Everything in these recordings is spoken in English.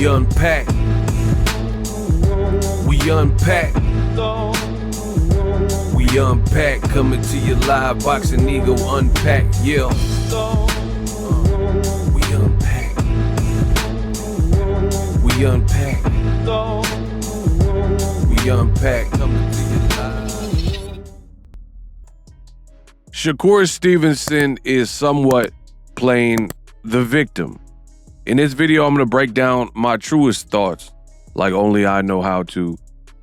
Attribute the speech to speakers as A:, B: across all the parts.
A: unpack. We unpack. We unpack. Coming to you live. Boxing Ego unpack. Yeah. We unpack. We unpack. We unpack. Coming to you live. Shakur Stevenson is somewhat playing the victim. In this video, I'm going to break down my truest thoughts, like only I know how to.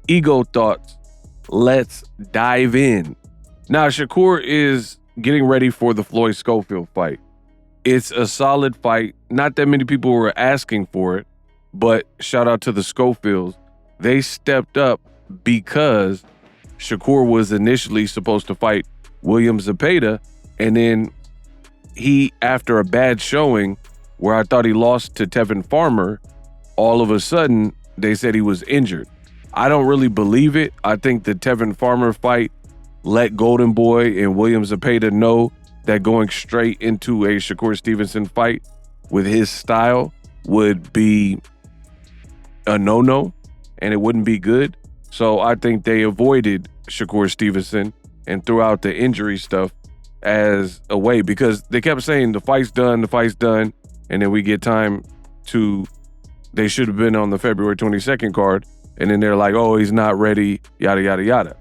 A: Ego thoughts. Let's dive in. Now, Shakur is getting ready for the Floyd Schofield fight. It's a solid fight. Not that many people were asking for it, but shout out to the Schofields. They stepped up because Shakur was initially supposed to fight William Zepeda, and then he, after a bad showing where I thought he lost to Tevin Farmer, all of a sudden they said he was injured. I don't really believe it. I think the Tevin Farmer fight let Golden Boy and William Zepeda know that going straight into a Shakur Stevenson fight with his style would be a no-no and it wouldn't be good. So I think they avoided Shakur Stevenson and threw out the injury stuff as a way, because they kept saying the fight's done, and then we get time to, they should have been on the February 22nd card, and then they're like, oh, he's not ready, yada, yada, yada.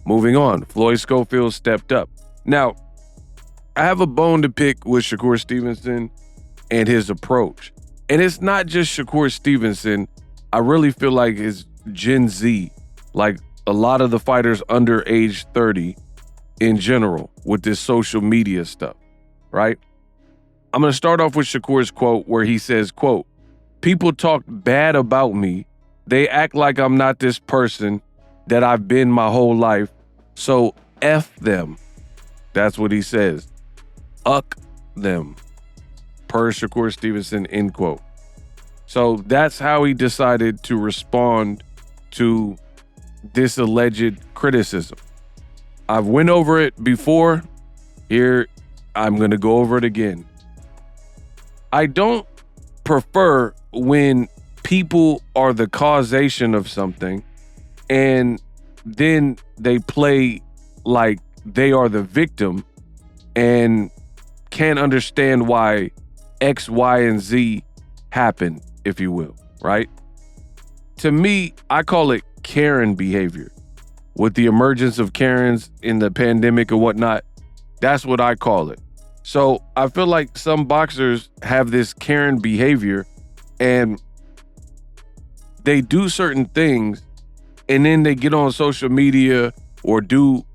A: Moving on, Floyd Schofield stepped up. Now, I have a bone to pick with Shakur Stevenson and his approach. And it's not just Shakur Stevenson. I really feel like it's Gen Z, like a lot of the fighters under age 30 in general with this social media stuff, right? I'm going to start off with Shakur's quote where he says, quote, "People talk bad about me. They act like I'm not this person that I've been my whole life. So F them." That's what he says. Uck them. Per Shakur Stevenson, end quote. So that's how he decided to respond to this alleged criticism. I've went over it before. Here, I'm going to go over it again. I don't prefer when people are the causation of something and then they play like they are the victim and can't understand why X, Y, and Z happen, if you will, right? To me, I call it Karen behavior. With the emergence of Karens in the pandemic and whatnot, that's what I call it. So I feel like some boxers have this Karen behavior and they do certain things and then they get on social media or do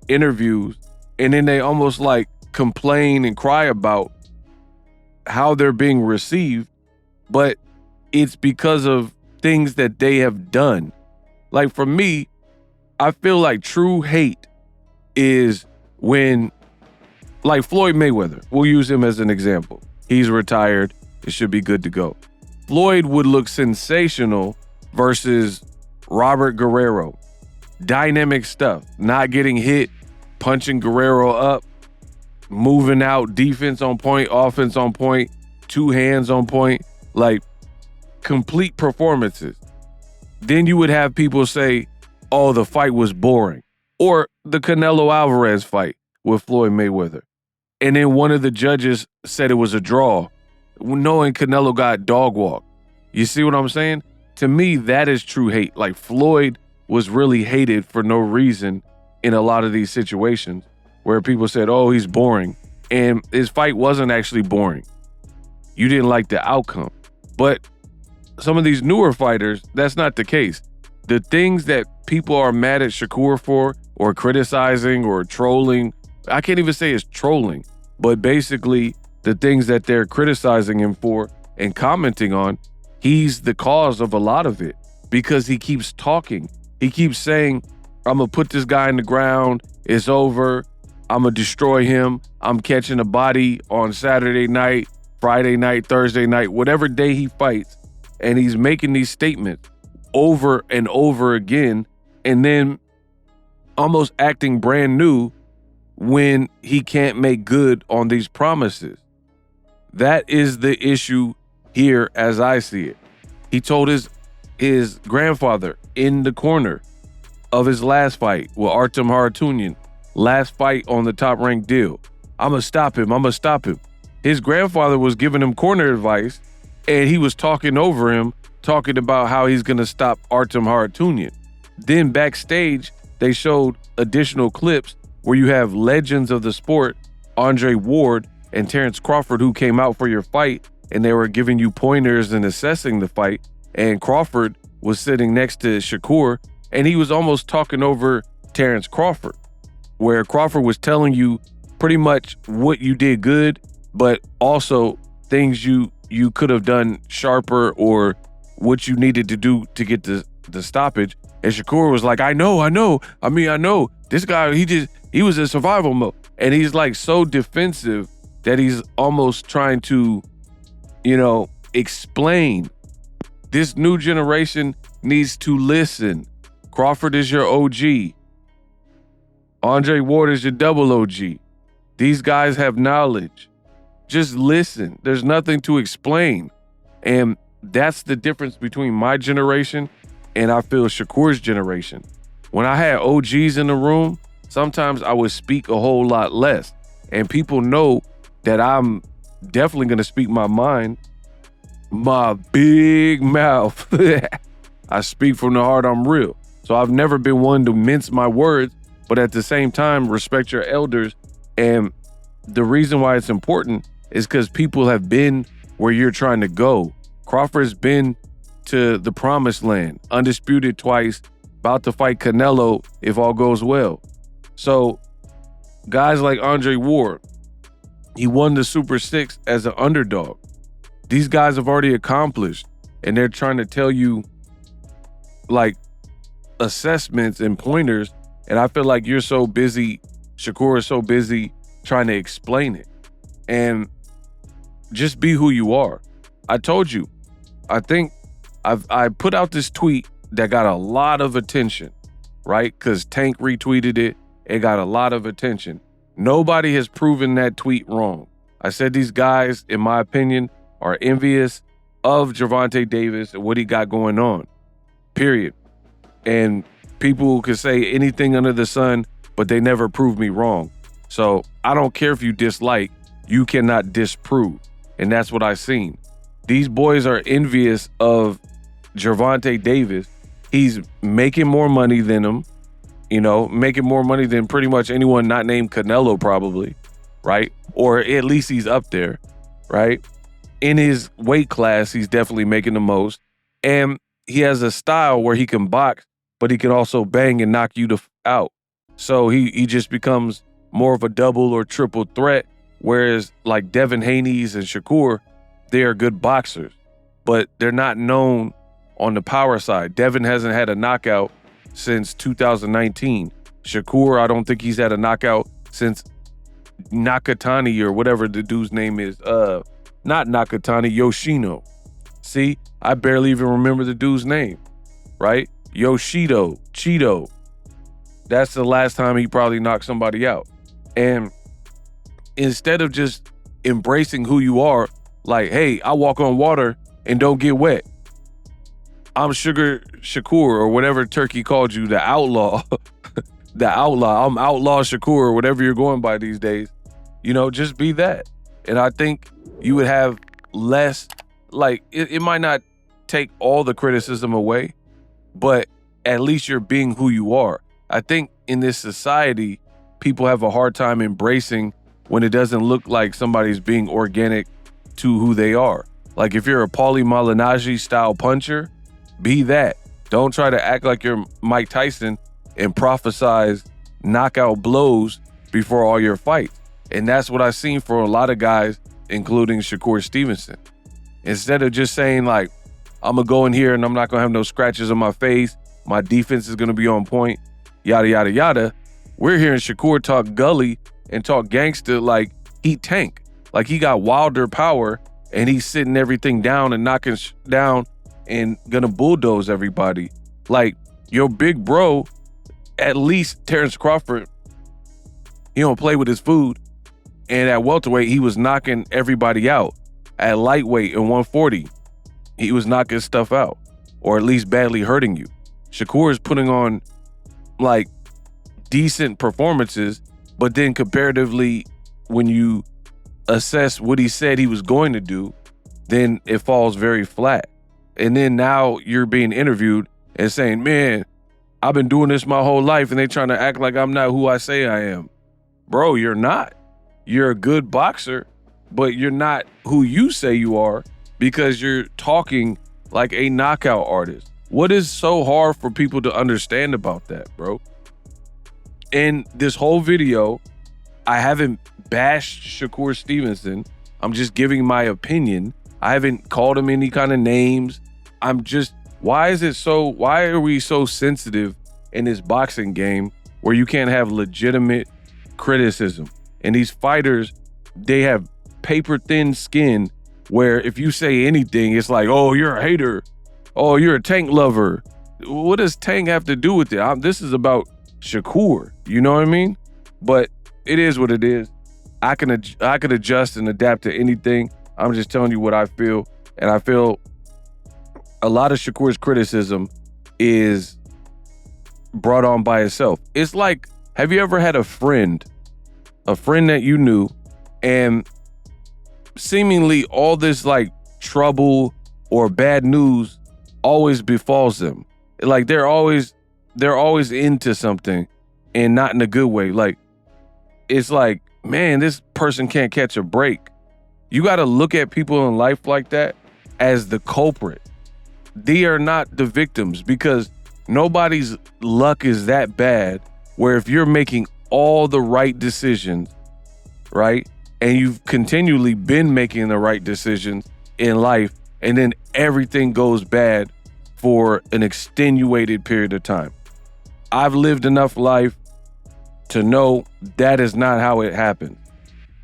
A: interviews and then they almost like complain and cry about how they're being received, but it's because of things that they have done. Like for me, I feel like true hate is when, like Floyd Mayweather, we'll use him as an example. He's retired. It should be good to go. Floyd would look sensational versus Robert Guerrero. Dynamic stuff. Not getting hit, punching Guerrero up, moving out, defense on point, offense on point, two hands on point, like complete performances. Then you would have people say, oh, the fight was boring. Or the Canelo Alvarez fight with Floyd Mayweather. And then one of the judges said it was a draw, knowing Canelo got dog walked. You see what I'm saying? To me, that is true hate. Like Floyd was really hated for no reason in a lot of these situations where people said, oh, he's boring. And his fight wasn't actually boring. You didn't like the outcome. But some of these newer fighters, that's not the case. The things that people are mad at Shakur for or criticizing or trolling, I can't even say it's trolling, but basically the things that they're criticizing him for and commenting on, he's the cause of a lot of it because he keeps talking. He keeps saying, I'm going to put this guy in the ground. It's over. I'm going to destroy him. I'm catching a body on Saturday night, Friday night, Thursday night, whatever day he fights. And he's making these statements over and over again, and then almost acting brand new when he can't make good on these promises. That is the issue here as I see it. He told his grandfather in the corner of his last fight with Artem Haratunian, last fight on the Top Rank deal, I'm gonna stop him. I'm gonna stop him. His grandfather was giving him corner advice, and he was talking over him, talking about how he's gonna stop Artem Haratunian. Then backstage, they showed additional clips where you have legends of the sport, Andre Ward and Terrence Crawford, who came out for your fight, and they were giving you pointers and assessing the fight. And Crawford was sitting next to Shakur, and he was almost talking over Terrence Crawford, where Crawford was telling you pretty much what you did good, but also things you could have done sharper or what you needed to do to get the stoppage. And Shakur was like, I know. This guy, he was in survival mode. And he's like so defensive that he's almost trying to, explain. This new generation needs to listen. Crawford is your OG. Andre Ward is your double OG. These guys have knowledge. Just listen. There's nothing to explain. And that's the difference between my generation and I feel Shakur's generation. When I had OGs in the room, sometimes I would speak a whole lot less. And people know that I'm definitely going to speak my mind. My big mouth. I speak from the heart. I'm real. So I've never been one to mince my words, but at the same time, respect your elders. And the reason why it's important is because people have been where you're trying to go. Crawford's been to the promised land, undisputed twice, about to fight Canelo if all goes well. So guys like Andre Ward, he won the Super 6 as an underdog. These guys have already accomplished, and they're trying to tell you like assessments and pointers. And I feel like you're so busy, Shakur is so busy trying to explain it. And just be who you are. I told you, I think I put out this tweet that got a lot of attention, right? Because Tank retweeted it. It got a lot of attention. Nobody has proven that tweet wrong. I said these guys, in my opinion, are envious of Gervonta Davis and what he got going on, period. And people could say anything under the sun, but they never proved me wrong. So I don't care if you dislike, you cannot disprove. And that's what I seen. These boys are envious of Gervonta Davis. He's making more money than him, making more money than pretty much anyone not named Canelo probably, right? Or at least he's up there, right? In his weight class, he's definitely making the most. And he has a style where he can box, but he can also bang and knock you out. So he just becomes more of a double or triple threat. Whereas like Devin Haney's and Shakur, they are good boxers, but they're not known on the power side. Devin hasn't had a knockout since 2019. Shakur, I don't think he's had a knockout since Nakatani or whatever the dude's name is. Not Nakatani, Yoshino. See, I barely even remember the dude's name, right? Cheeto. That's the last time he probably knocked somebody out. And instead of just embracing who you are, like, hey, I walk on water and don't get wet. I'm Shakur or whatever Turkey called you, the outlaw. The outlaw. I'm outlaw Shakur or whatever you're going by these days. Just be that. And I think you would have less, like, it might not take all the criticism away, but at least you're being who you are. I think in this society, people have a hard time embracing when it doesn't look like somebody's being organic to who they are. Like if you're a Paulie Malignaggi style puncher, be that. Don't try to act like you're Mike Tyson and prophesize knockout blows before all your fights. And that's what I've seen for a lot of guys, including Shakur Stevenson. Instead of just saying like, I'm gonna go in here and I'm not gonna have no scratches on my face, my defense is gonna be on point, yada, yada, yada. We're hearing Shakur talk gully and talk gangster like he Tank. Like he got Wilder power and he's sitting everything down and knocking down and gonna bulldoze everybody. Like your big bro, at least Terrence Crawford, he don't play with his food. And at welterweight, he was knocking everybody out. At lightweight and 140, he was knocking stuff out, or at least badly hurting you. Shakur is putting on like decent performances, but then comparatively, when you assess what he said he was going to do, then it falls very flat. And then now you're being interviewed and saying, man, I've been doing this my whole life, and they trying to act like I'm not who I say I am. Bro, you're not. You're a good boxer, but you're not who you say you are, because you're talking like a knockout artist. What is so hard for people to understand about that, bro? In this whole video, I haven't bashed Shakur Stevenson. I'm just giving my opinion. I haven't called him any kind of names. Why are we so sensitive in this boxing game where you can't have legitimate criticism? And these fighters, they have paper thin skin where if you say anything, it's like, oh, you're a hater. Oh, you're a Tank lover. What does Tank have to do with it? This is about Shakur. You know what I mean? But it is what it is. I can adjust and adapt to anything. I'm just telling you what I feel. And I feel a lot of Shakur's criticism is brought on by itself. It's like, have you ever had a friend that you knew, and seemingly all this like trouble or bad news always befalls them? Like they're always into something, and not in a good way. Like, it's like, man, this person can't catch a break. You got to look at people in life like that as the culprit. They are not the victims, because nobody's luck is that bad where if you're making all the right decisions, right, and you've continually been making the right decisions in life, and then everything goes bad for an extenuated period of time. I've lived enough life to know that is not how it happens.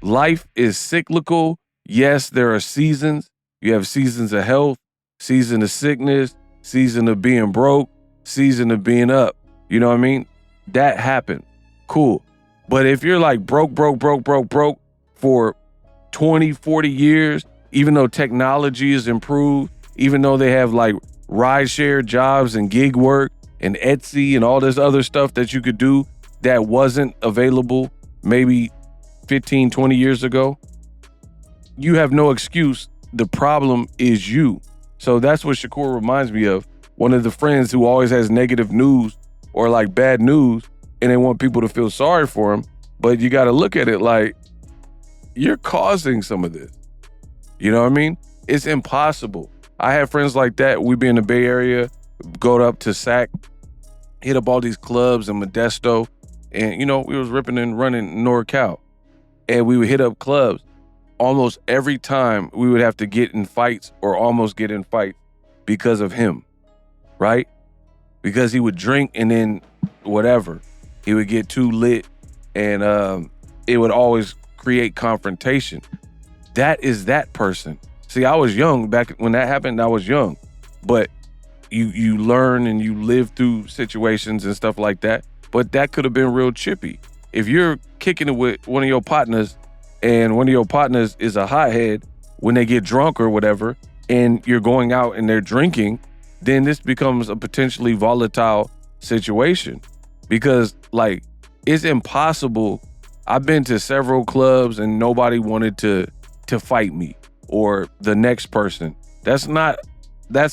A: Life is cyclical. Yes, there are seasons. You have seasons of health, season of sickness, season of being broke, season of being up. You know what I mean? That happened. Cool. But if you're like broke for 20, 40 years, even though technology is improved, even though they have like rideshare jobs and gig work and Etsy and all this other stuff that you could do that wasn't available maybe 15, 20 years ago, you have no excuse. The problem is you. So that's what Shakur reminds me of. One of the friends who always has negative news or like bad news, and they want people to feel sorry for him. But you got to look at it like, you're causing some of this. You know what I mean? It's impossible. I have friends like that. We be in the Bay Area, go up to SAC, hit up all these clubs in Modesto. And, you know, we was ripping and running NorCal. And we would hit up clubs. Almost every time we would have to get in fights or almost get in fights because of him, right? Because he would drink and then whatever. He would get too lit, and it would always create confrontation. That is that person. See, I was young back when that happened. I was young, but you learn and you live through situations and stuff like that. But that could have been real chippy. If you're kicking it with one of your partners, and one of your partners is a hothead when they get drunk or whatever, and you're going out and they're drinking, then this becomes a potentially volatile situation. Because like, it's impossible. I've been to several clubs and nobody wanted to fight me or the next person. That's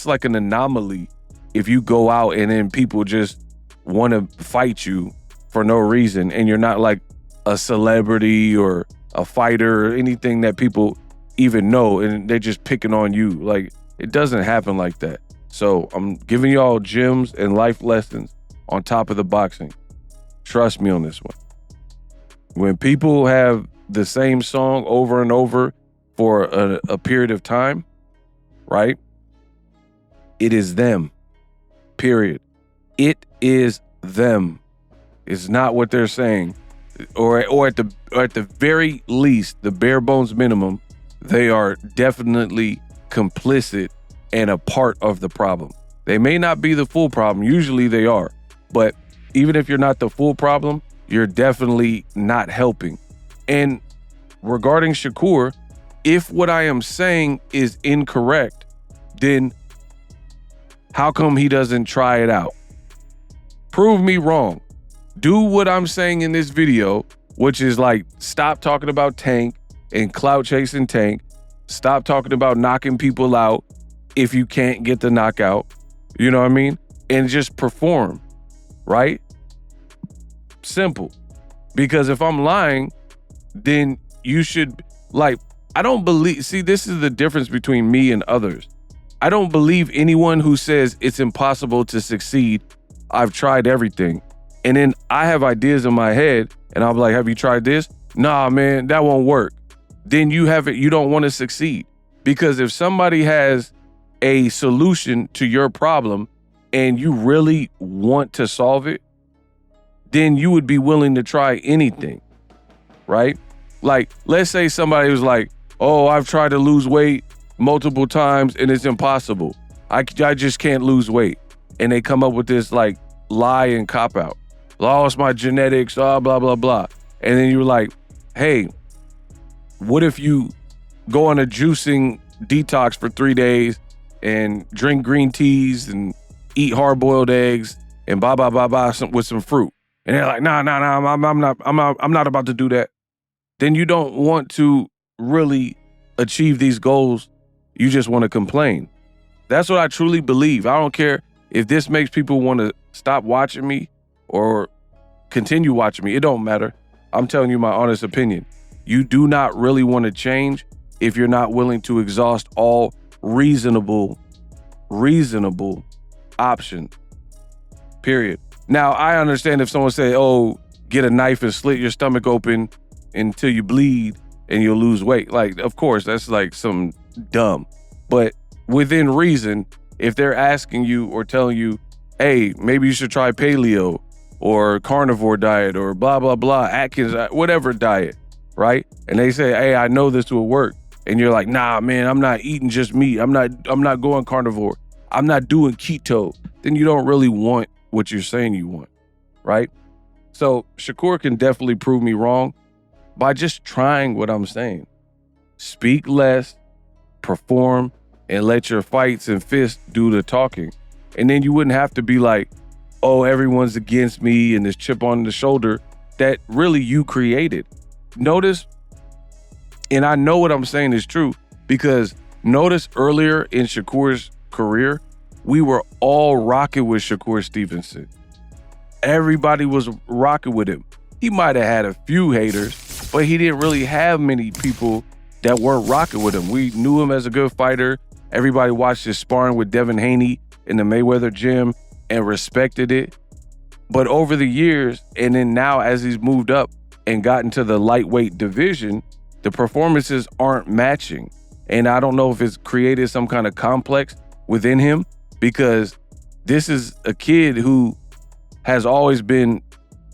A: like an anomaly. If you go out and then people just want to fight you for no reason, and you're not like a celebrity or a fighter or anything that people even know, and they're just picking on you. Like, it doesn't happen like that. So I'm giving y'all gems and life lessons on top of the boxing. Trust me on this one. When people have the same song over and over for a period of time, right? It is them, period. It is them. It's not what they're saying. Or at the very least, the bare bones minimum, they are definitely complicit and a part of the problem. They may not be the full problem. Usually they are. But even if you're not the full problem, you're definitely not helping. And regarding Shakur, if what I am saying is incorrect, then how come he doesn't try it out? Prove me wrong. Do what I'm saying in this video, which is like, stop talking about Tank and clout chasing Tank. Stop talking about knocking people out if you can't get the knockout. You know what I mean? And just perform, right? Simple. Because if I'm lying, then you should, like, I don't believe, see, this is the difference between me and others. I don't believe anyone who says it's impossible to succeed. I've tried everything. And then I have ideas in my head and I'm like, have you tried this? Nah, man, that won't work. Then you don't want to succeed. Because if somebody has a solution to your problem and you really want to solve it, then you would be willing to try anything, right? Like, let's say somebody was like, oh, I've tried to lose weight multiple times and it's impossible. I just can't lose weight. And they come up with this like lie and cop out. Oh, it's my genetics, blah, blah, blah. And then you're like, hey, what if you go on a juicing detox for 3 days and drink green teas and eat hard-boiled eggs and with some fruit? And they're like, nah, I'm not about to do that. Then you don't want to really achieve these goals. You just want to complain. That's what I truly believe. I don't care if this makes people want to stop watching me or continue watching me. It don't matter. I'm telling you my honest opinion. You do not really want to change if you're not willing to exhaust all reasonable options. Period. Now, I understand if someone say, oh, get a knife and slit your stomach open until you bleed and you'll lose weight. Like, of course, that's like some dumb. But within reason, if they're asking you or telling you, hey, maybe you should try paleo or carnivore diet or blah, blah, blah, Atkins, whatever diet, right? And they say, hey, I know this will work. And you're like, nah, man, I'm not eating just meat. I'm not going carnivore. I'm not doing keto. Then you don't really want what you're saying you want, right? So Shakur can definitely prove me wrong by just trying what I'm saying. Speak less, perform, and let your fights and fists do the talking. And then you wouldn't have to be like, oh, everyone's against me and this chip on the shoulder that really you created. Notice, and I know what I'm saying is true, because notice earlier in Shakur's career, we were all rocking with Shakur Stevenson. Everybody was rocking with him. He might have had a few haters, but he didn't really have many people that weren't rocking with him. We knew him as a good fighter. Everybody watched his sparring with Devin Haney in the Mayweather gym and respected it. But over the years, and then now as he's moved up and got into the lightweight division, the performances aren't matching. And I don't know if it's created some kind of complex within him, because this is a kid who has always been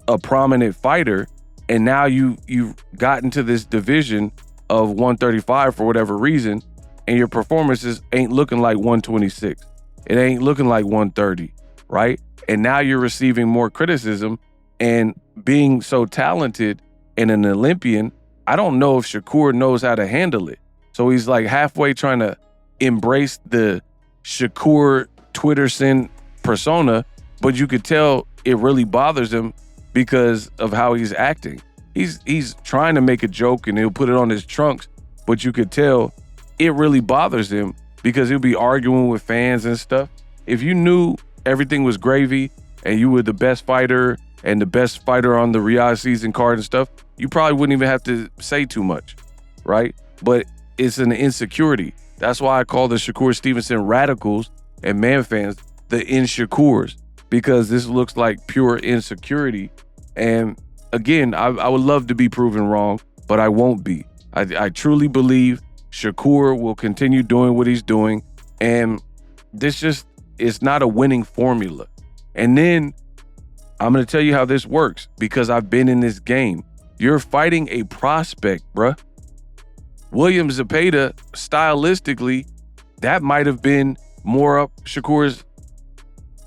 A: a prominent fighter, and now you've gotten to this division of 135 for whatever reason, and your performances ain't looking like 126. It ain't looking like 130, right? And now you're receiving more criticism, and being so talented and an Olympian, I don't know if Shakur knows how to handle it. So he's like halfway trying to embrace the Shakur Twitterson persona, but you could tell it really bothers him because of how he's acting. He's trying to make a joke and he'll put it on his trunks, but you could tell it really bothers him because he'll be arguing with fans and stuff. If you knew everything was gravy and you were the best fighter and the best fighter on the Riyadh season card and stuff, you probably wouldn't even have to say too much, right? But it's an insecurity. That's why I call the Shakur Stevenson radicals and man fans the Inshakurs, because this looks like pure insecurity. And again, I would love to be proven wrong, but I won't be. I truly believe Shakur will continue doing what he's doing, and it's not a winning formula. And then I'm going to tell you how this works, because I've been in this game. You're fighting a prospect, bruh. William Zepeda, stylistically, that might have been more up Shakur's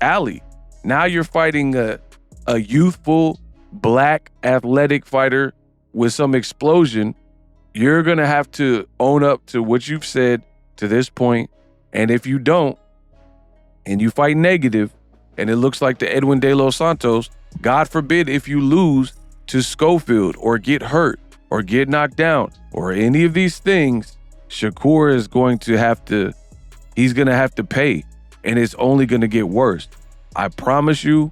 A: alley. Now you're fighting a youthful, black, athletic fighter with some explosion. You're going to have to own up to what you've said to this point And if you don't, and you fight negative, and it looks like the Edwin De Los Santos, God forbid if you lose to Schofield or get hurt or get knocked down or any of these things, Shakur is going to have to, he's going to have to pay, and it's only going to get worse. I promise you,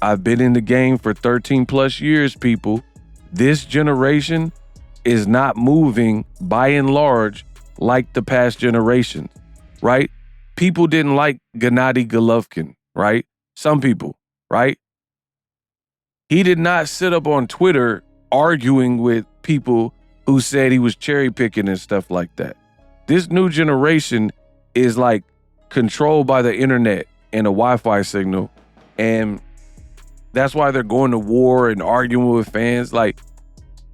A: I've been in the game for 13 plus years, people. This generation is not moving by and large like the past generations, right? People didn't like Gennady Golovkin, right? Some people, right? He did not sit up on Twitter arguing with people who said he was cherry picking and stuff like that. This new generation is like controlled by the internet and a Wi-Fi signal. And that's why they're going to war and arguing with fans. Like,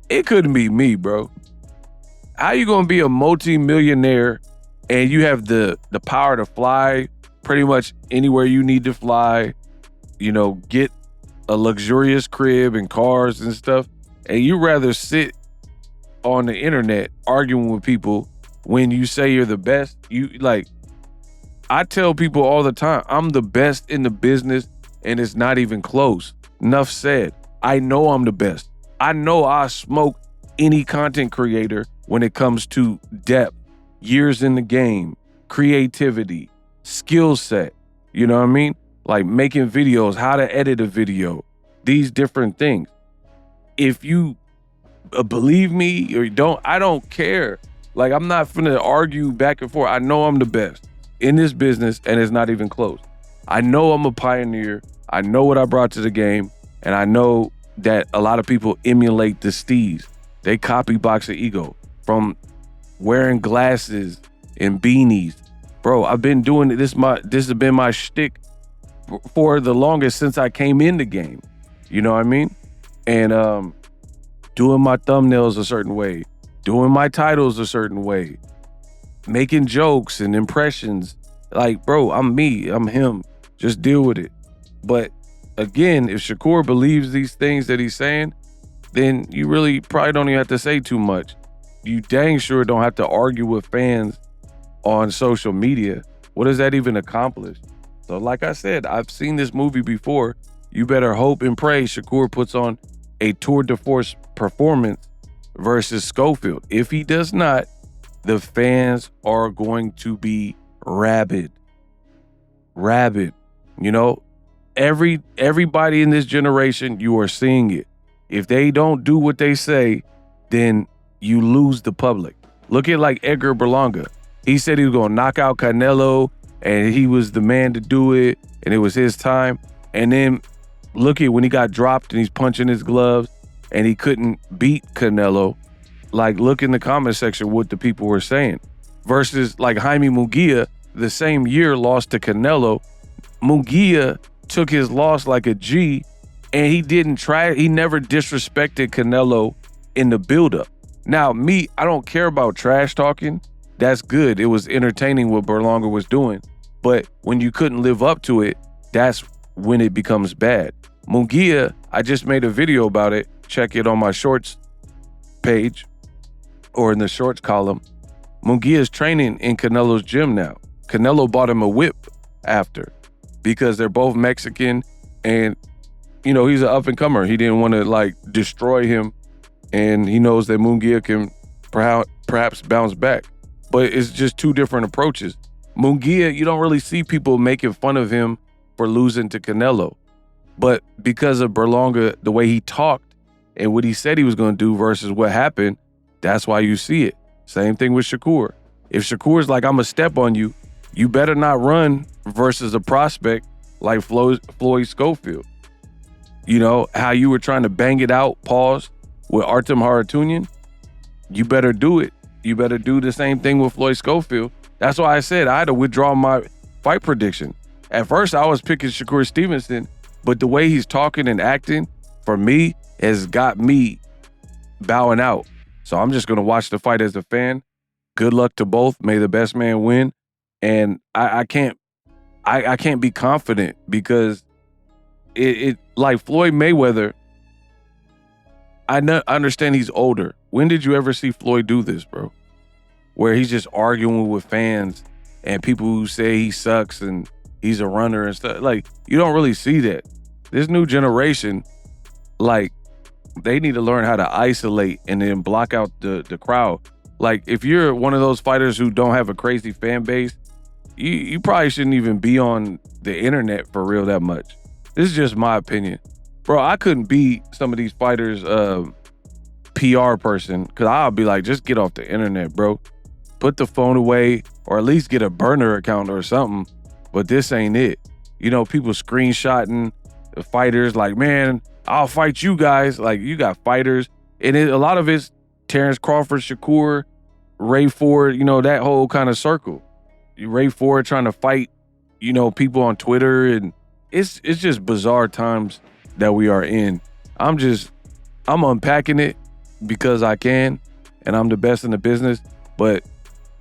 A: it couldn't be me, bro. How you gonna be a multi-millionaire and you have the power to fly pretty much anywhere you need to fly, you know, get a luxurious crib and cars and stuff, and you rather sit on the internet arguing with people when you say you're the best? You like, I tell people all the time, I'm the best in the business, and it's not even close. Enough said. I know I'm the best. I know I smoke any content creator when it comes to depth, years in the game, creativity, skill set. You know what I mean? Like making videos, how to edit a video, these different things. If you believe me or you don't, I don't care. Like, I'm not finna argue back and forth. I know I'm the best in this business, and it's not even close. I know I'm a pioneer. I know what I brought to the game, and I know that a lot of people emulate the steez. They copy Boxing Ego from wearing glasses and beanies. Bro, I've been doing it. This has been my shtick for the longest since I came in the game. You know what I mean? And doing my thumbnails a certain way, doing my titles a certain way, making jokes and impressions. Like, bro, I'm me, I'm him. Just deal with it. But again, if Shakur believes these things that he's saying, then you really probably don't even have to say too much. You dang sure don't have to argue with fans on social media. What does that even accomplish? So like I said, I've seen this movie before. You better hope and pray Shakur puts on a tour de force performance versus Schofield. If he does not, the fans are going to be rabid. You know, everybody in this generation, you are seeing it. If they don't do what they say, then you lose the public. Look at like Edgar Berlanga. He said he was going to knock out Canelo and he was the man to do it and it was his time. And then look at when he got dropped and he's punching his gloves and he couldn't beat Canelo. Like, look in the comment section what the people were saying. Versus like Jaime Munguia, the same year lost to Canelo. Munguia took his loss like a G, and he never disrespected Canelo in the buildup. Now, me, I don't care about trash talking. That's good. It was entertaining what Berlanga was doing. But when you couldn't live up to it, that's when it becomes bad. Munguia, I just made a video about it. Check it on my shorts page or in the shorts column. Munguia's training in Canelo's gym now. Canelo bought him a whip after because they're both Mexican and, you know, he's an up-and-comer. He didn't want to, like, destroy him, and he knows that Munguia can perhaps bounce back. But it's just two different approaches. Munguia, you don't really see people making fun of him for losing to Canelo. But because of Berlanga, the way he talked and what he said he was going to do versus what happened, that's why you see it. Same thing with Shakur. If Shakur's like, I'm going to step on you, you better not run versus a prospect like Floyd Schofield. You know, how you were trying to bang it out, pause, with Artem Haratunian? You better do it. You better do the same thing with Floyd Schofield. That's why I said I had to withdraw my fight prediction. At first, I was picking Shakur Stevenson, but the way he's talking and acting, for me, has got me bowing out. So I'm just going to watch the fight as a fan. Good luck to both. May the best man win. And I can't be confident because it like Floyd Mayweather, I understand he's older. When did you ever see Floyd do this, bro? Where he's just arguing with fans and people who say he sucks and he's a runner and stuff. Like, you don't really see that. This new generation, like, they need to learn how to isolate and then block out the crowd. Like, if you're one of those fighters who don't have a crazy fan base, you probably shouldn't even be on the internet for real that much. This is just my opinion. Bro, I couldn't be some of these fighters' PR person, because I'll be like, just get off the internet, bro. Put the phone away, or at least get a burner account or something. But this ain't it. You know, people screenshotting the fighters like, man, I'll fight you guys. Like, you got fighters. And a lot of it's Terrence Crawford, Shakur, Ray Ford, you know, that whole kind of circle. Ray Ford trying to fight, you know, people on Twitter. And it's just bizarre times that we are in. I'm unpacking it because I can, and I'm the best in the business. But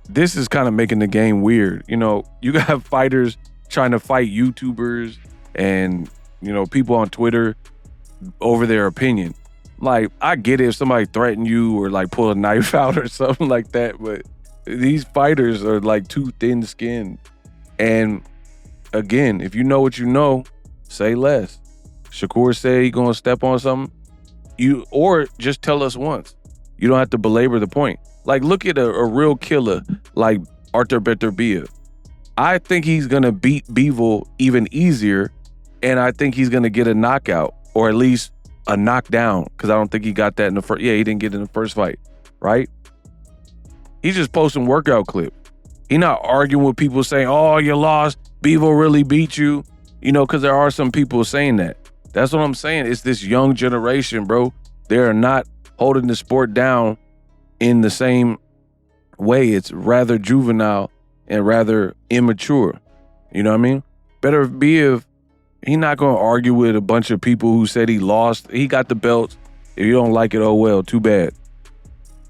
A: this is kind of making the game weird. You know, you got fighters trying to fight YouTubers and, you know, people on Twitter over their opinion. Like, I get it if somebody threatened you or like pull a knife out or something like that, but these fighters are like too thin-skinned. And again, if you know what you know, say less. Shakur said he gonna step on something, or just tell us once. You don't have to belabor the point. Like, look at a real killer like Arthur Beterbiev. I think he's gonna beat Bivol even easier, and I think he's gonna get a knockout, or at least a knockdown, because I don't think he got that in the first. Yeah, he didn't get it in the first fight, right? He's just posting workout clips. He's not arguing with people saying, "Oh, you lost. Bivol really beat you." You know, because there are some people saying that. That's what I'm saying. It's this young generation, bro. They are not holding the sport down in the same way. It's rather juvenile and rather immature. You know what I mean? Beterbiev, he's not going to argue with a bunch of people who said he lost. He got the belts. If you don't like it, oh well, too bad.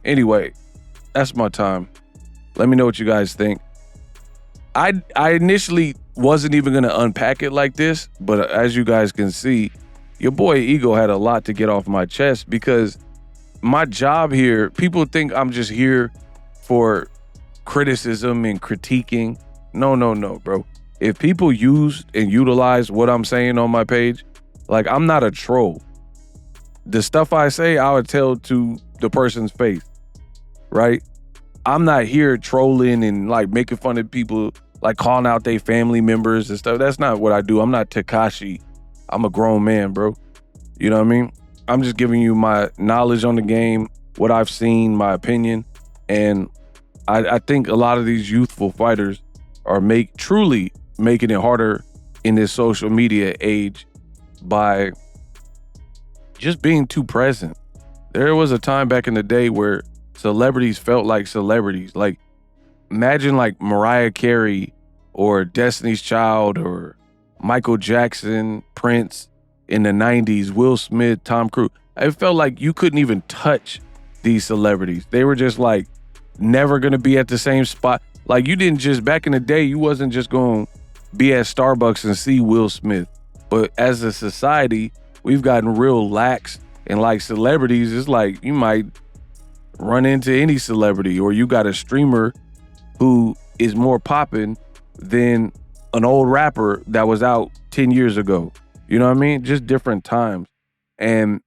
A: Anyway, that's my time. Let me know what you guys think. I initially wasn't even going to unpack it like this, but as you guys can see, your boy Ego had a lot to get off my chest, because my job here, people think I'm just here for criticism and critiquing. No, bro. If people use and utilize what I'm saying on my page, like, I'm not a troll. The stuff I say, I would tell to the person's face, right? I'm not here trolling and like making fun of people, like calling out their family members and stuff. That's not what I do. I'm not Tekashi. I'm a grown man, bro. You know what I mean? I'm just giving you my knowledge on the game, what I've seen, my opinion. And I think a lot of these youthful fighters are truly making it harder in this social media age by just being too present. There was a time back in the day where celebrities felt like celebrities. Like, imagine like Mariah Carey or Destiny's Child or Michael Jackson, Prince in the 90s, Will Smith, Tom Cruise. It felt like you couldn't even touch these celebrities. They were just like never going to be at the same spot. Like, you didn't just, back in the day, you wasn't just going to be at Starbucks and see Will Smith. But as a society, we've gotten real lax, and like celebrities, it's like you might run into any celebrity, or you got a streamer who is more popping than an old rapper that was out 10 years ago. You know what I mean? Just different times. And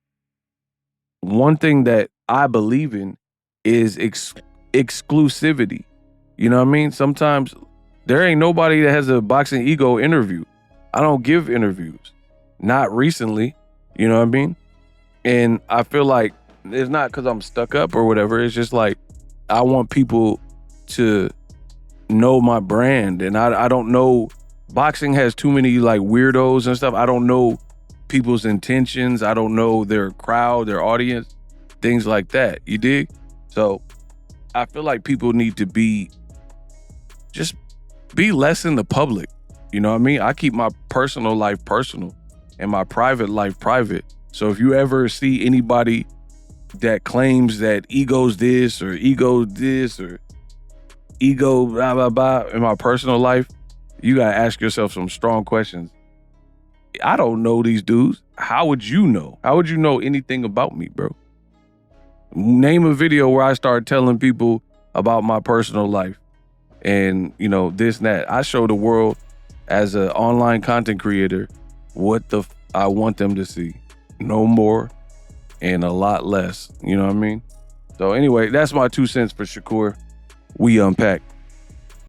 A: one thing that I believe in is exclusivity. You know what I mean? Sometimes there ain't nobody that has a Boxing Ego interview. I don't give interviews. Not recently. You know what I mean? And I feel like it's not because I'm stuck up or whatever. It's just like I want people to know my brand. And I don't know. Boxing has too many like weirdos and stuff. I don't know people's intentions. I don't know their crowd, their audience, things like that. You dig? So I feel like people need to be less in the public. You know what I mean? I keep my personal life personal and my private life private. So if you ever see anybody that claims that ego's this or ego blah, blah, blah in my personal life, you got to ask yourself some strong questions. I don't know these dudes. How would you know? How would you know anything about me, bro? Name a video where I start telling people about my personal life and, you know, this and that. I show the world as an online content creator what I want them to see. No more and a lot less. You know what I mean? So anyway, that's my 2 cents for Shakur. We unpack.